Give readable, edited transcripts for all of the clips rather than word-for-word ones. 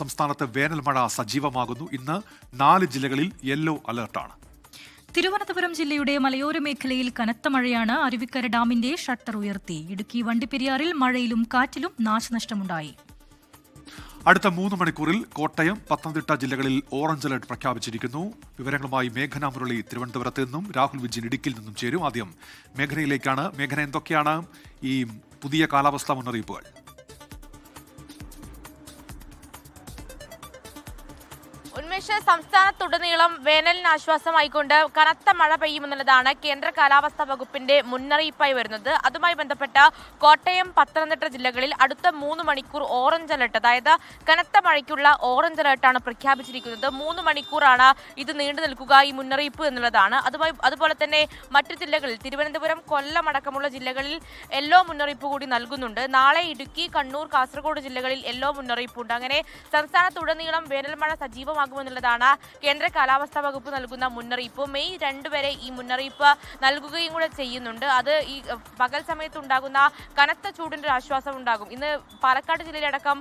സംസ്ഥാനത്ത് വേനൽ മഴ സജീവമാകുന്നു. ഇന്ന് 4 ജില്ലകളിൽ യെല്ലോ അലർട്ടാണ്. തിരുവനന്തപുരം ജില്ലയുടെ മലയോര മേഖലയിൽ കനത്ത മഴയാണ്. അരുവിക്കര ഡാമിന്റെ ഷട്ടർ ഉയർത്തി. ഇടുക്കി വണ്ടിപ്പെരിയാറിൽ മഴയിലും കാറ്റിലും നാശനഷ്ടമുണ്ടായി. അടുത്ത 3 മണിക്കൂറിൽ കോട്ടയം, പത്തനംതിട്ട ജില്ലകളിൽ ഓറഞ്ച് അലർട്ട് പ്രഖ്യാപിച്ചിരിക്കുന്നു. വിവരങ്ങളുമായി മേഘന മുരളി തിരുവനന്തപുരത്ത് നിന്നും രാഹുൽ വിജയൻ ഇടുക്കിയിൽ നിന്നും ചേരും. ആദ്യം മേഘനയിലേക്കാണ്. മേഘന, എന്തൊക്കെയാണ് ഈ പുതിയ കാലാവസ്ഥാ മുന്നറിയിപ്പുകൾ? സംസ്ഥാനത്തുടനീളം വേനലിന് ആശ്വാസമായിക്കൊണ്ട് കനത്ത മഴ പെയ്യുമെന്നുള്ളതാണ് കേന്ദ്ര കാലാവസ്ഥാ വകുപ്പിന്റെ മുന്നറിയിപ്പായി വരുന്നത്. അതുമായി ബന്ധപ്പെട്ട് കോട്ടയം, പത്തനംതിട്ട ജില്ലകളിൽ അടുത്ത 3 മണിക്കൂർ ഓറഞ്ച് അലർട്ട്, അതായത് കനത്ത മഴയ്ക്കുള്ള ഓറഞ്ച് അലർട്ടാണ് പ്രഖ്യാപിച്ചിരിക്കുന്നത്. 3 മണിക്കൂറാണ് ഇത് നീണ്ടു നിൽക്കുക, ഈ മുന്നറിയിപ്പ് എന്നുള്ളതാണ്. അതുപോലെ തന്നെ മറ്റു ജില്ലകളിൽ തിരുവനന്തപുരം, കൊല്ലം അടക്കമുള്ള ജില്ലകളിൽ യെല്ലോ മുന്നറിയിപ്പ് കൂടി നൽകുന്നുണ്ട്. നാളെ ഇടുക്കി, കണ്ണൂർ, കാസർഗോഡ് ജില്ലകളിൽ യെല്ലോ മുന്നറിയിപ്പുണ്ട്. അങ്ങനെ സംസ്ഥാനത്തുടനീളം വേനൽ മഴ സജീവമാകുമെന്നുള്ളതാണ് കേന്ദ്ര കാലാവസ്ഥാ വകുപ്പ് നൽകുന്ന മുന്നറിയിപ്പ്. മെയ് 2 വരെ ഈ മുന്നറിയിപ്പ് നൽകുകയും കൂടെ ചെയ്യുന്നുണ്ട്. അത് ഈ പകൽ സമയത്ത് ഉണ്ടാകുന്ന കനത്ത ചൂടിന്റെ ഒരു ആശ്വാസം ഉണ്ടാകും. ഇന്ന് പാലക്കാട് ജില്ലയിലടക്കം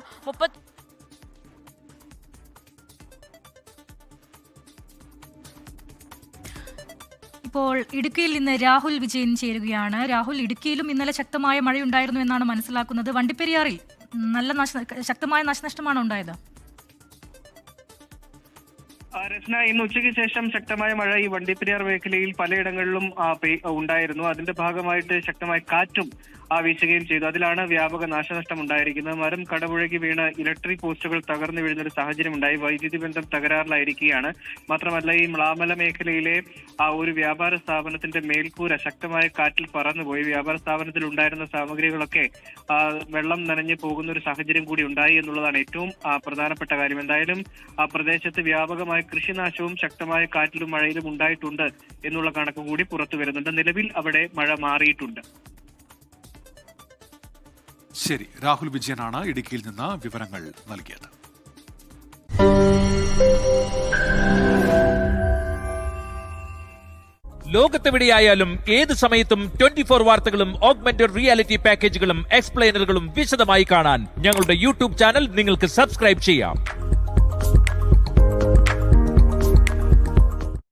ഇപ്പോൾ ഇടുക്കിയിൽ നിന്ന് രാഹുൽ വിജയൻ ചേരുകയാണ്. രാഹുൽ, ഇടുക്കിയിലും ഇന്നലെ ശക്തമായ മഴയുണ്ടായിരുന്നു എന്നാണ് മനസ്സിലാക്കുന്നത്. വണ്ടിപ്പെരിയാറിൽ ശക്തമായ നാശനഷ്ടമാണോ ഉണ്ടായത്? രചന, ഇന്ന് ഉച്ചയ്ക്ക് ശേഷം ശക്തമായ മഴ ഈ വണ്ടിപ്പെരിയാർ മേഖലയിൽ പലയിടങ്ങളിലും ഉണ്ടായിരുന്നു. അതിന്റെ ഭാഗമായിട്ട് ശക്തമായ കാറ്റും വീശുകയും ചെയ്തു. അതിലാണ് വ്യാപക നാശനഷ്ടം ഉണ്ടായിരിക്കുന്നത്. മരം കടപുഴകി വീണ് ഇലക്ട്രിക് പോസ്റ്റുകൾ തകർന്നു വീഴുന്ന ഒരു സാഹചര്യം ഉണ്ടായി. വൈദ്യുതി ബന്ധം തകരാറിലായിരിക്കുകയാണ്. മാത്രമല്ല, ഈ മ്ലാമല മേഖലയിലെ ഒരു വ്യാപാര സ്ഥാപനത്തിന്റെ മേൽക്കൂര ശക്തമായ കാറ്റിൽ പറന്നുപോയി. വ്യാപാര സ്ഥാപനത്തിൽ ഉണ്ടായിരുന്ന സാമഗ്രികളൊക്കെ വെള്ളം നനഞ്ഞു പോകുന്ന ഒരു സാഹചര്യം കൂടി ഉണ്ടായി എന്നുള്ളതാണ് ഏറ്റവും പ്രധാനപ്പെട്ട കാര്യം. എന്തായാലും ആ പ്രദേശത്ത് വ്യാപകമായ കൃഷിനാശവും ശക്തമായ കാറ്റിലും മഴയിലും ഉണ്ടായിട്ടുണ്ട് എന്നുള്ള കണക്ക് കൂടി പുറത്തു വരുന്നുണ്ട്. നിലവിൽ അവിടെ മഴ മാറിയിട്ടുണ്ട്. ശരി, രാഹുൽ വിജയനാണ് ഇടുക്കിയിൽ നിന്ന് വിവരങ്ങൾ നൽകിയത്. ലോകത്തെവിടെയായാലും ഏത് സമയത്തും 24 വാർത്തകളും ഓഗ്മെന്റഡ് റിയാലിറ്റി പാക്കേജുകളും എക്സ്പ്ലെയിനറുകളും വിശദമായി കാണാൻ ഞങ്ങളുടെ യൂട്യൂബ് ചാനൽ നിങ്ങൾക്ക് സബ്സ്ക്രൈബ് ചെയ്യാം.